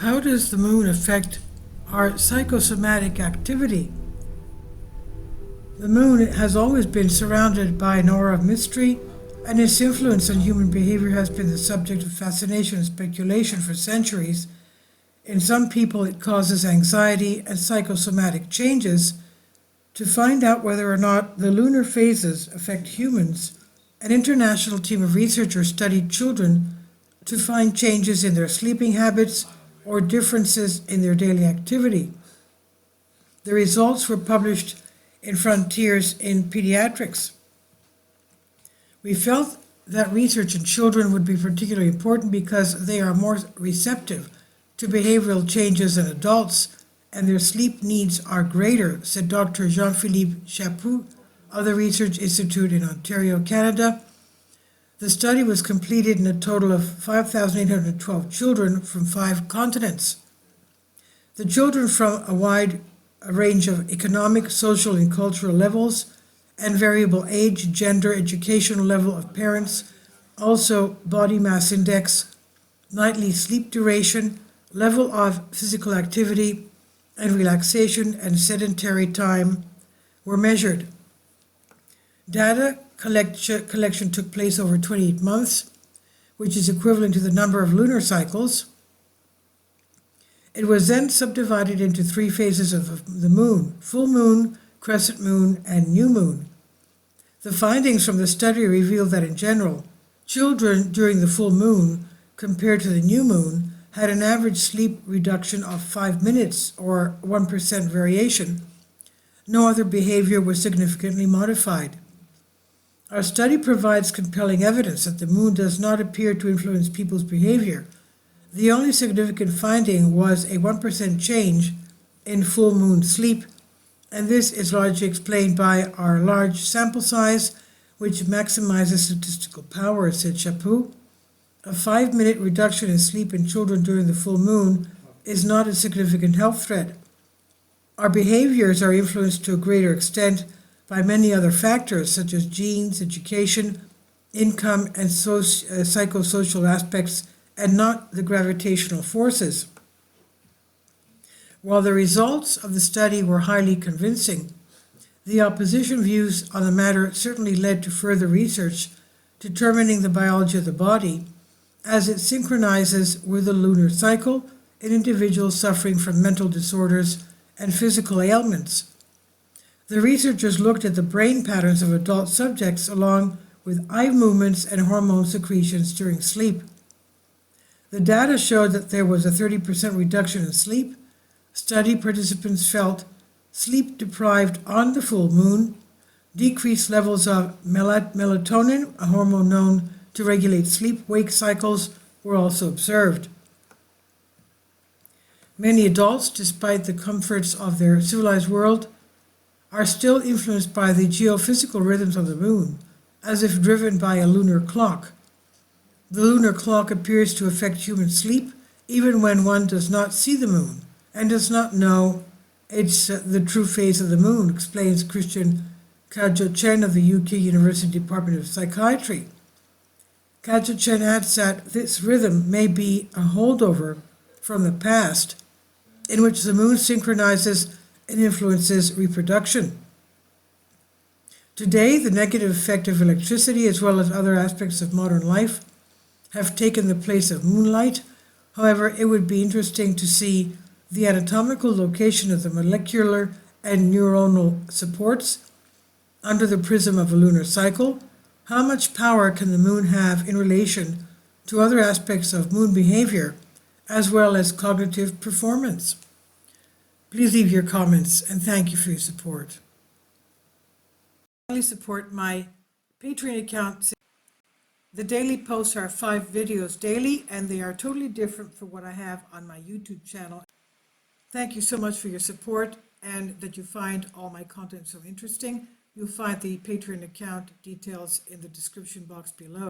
How does the moon affect our psychosomatic activity? The moon has always been surrounded by an aura of mystery, and its influence on human behavior has been the subject of fascination and speculation for centuries. In some people, it causes anxiety and psychosomatic changes. To find out whether or not the lunar phases affect humans, an international team of researchers studied children to find changes in their sleeping habits or differences in their daily activity. The results were published in Frontiers in Pediatrics. We felt that research in children would be particularly important because they are more receptive to behavioral changes than adults, and their sleep needs are greater, said Dr. Jean-Philippe Chaput of the Research Institute in Ontario, Canada. The study was completed in a total of 5,812 children from 5 continents. The children from a wide range of economic, social, and cultural levels and variable age, gender, educational level of parents, also body mass index, nightly sleep duration, level of physical activity, and relaxation and sedentary time were measured. Data collection took place over 28 months, which is equivalent to the number of lunar cycles. It was then subdivided into 3 phases of the moon: full moon, crescent moon, and new moon. The findings from the study revealed that in general, children during the full moon compared to the new moon had an average sleep reduction of 5 minutes or 1% variation. No other behavior was significantly modified. Our study provides compelling evidence that the moon does not appear to influence people's behavior. The only significant finding was a 1% change in full moon sleep, and this is largely explained by our large sample size, which maximizes statistical power, said Chaput. A 5-minute reduction in sleep in children during the full moon is not a significant health threat. Our behaviors are influenced to a greater extent by many other factors such as genes, education, income, and psychosocial aspects, and not the gravitational forces. While the results of the study were highly convincing, the opposition views on the matter certainly led to further research determining the biology of the body as it synchronizes with the lunar cycle in individuals suffering from mental disorders and physical ailments. The researchers looked at the brain patterns of adult subjects along with eye movements and hormone secretions during sleep. The data showed that there was a 30% reduction in sleep. Study participants felt sleep deprived on the full moon. Decreased levels of melatonin, a hormone known to regulate sleep-wake cycles, were also observed. Many adults, despite the comforts of their civilized world, are still influenced by the geophysical rhythms of the moon, as if driven by a lunar clock. The lunar clock appears to affect human sleep even when one does not see the moon and does not know it's the true phase of the moon, explains Christian Kajo-Chen of the UK University Department of Psychiatry. Kajo-Chen adds that this rhythm may be a holdover from the past in which the moon synchronizes and influences reproduction. Today, the negative effect of electricity as well as other aspects of modern life have taken the place of moonlight. However, it would be interesting to see the anatomical location of the molecular and neuronal supports under the prism of a lunar cycle. How much power can the moon have in relation to other aspects of moon behavior as well as cognitive performance? Please leave your comments, and thank you for your support. Kindly support my Patreon account. The daily posts are 5 videos daily, and they are totally different from what I have on my YouTube channel. Thank you so much for your support and that you find all my content so interesting. You'll find the Patreon account details in the description box below.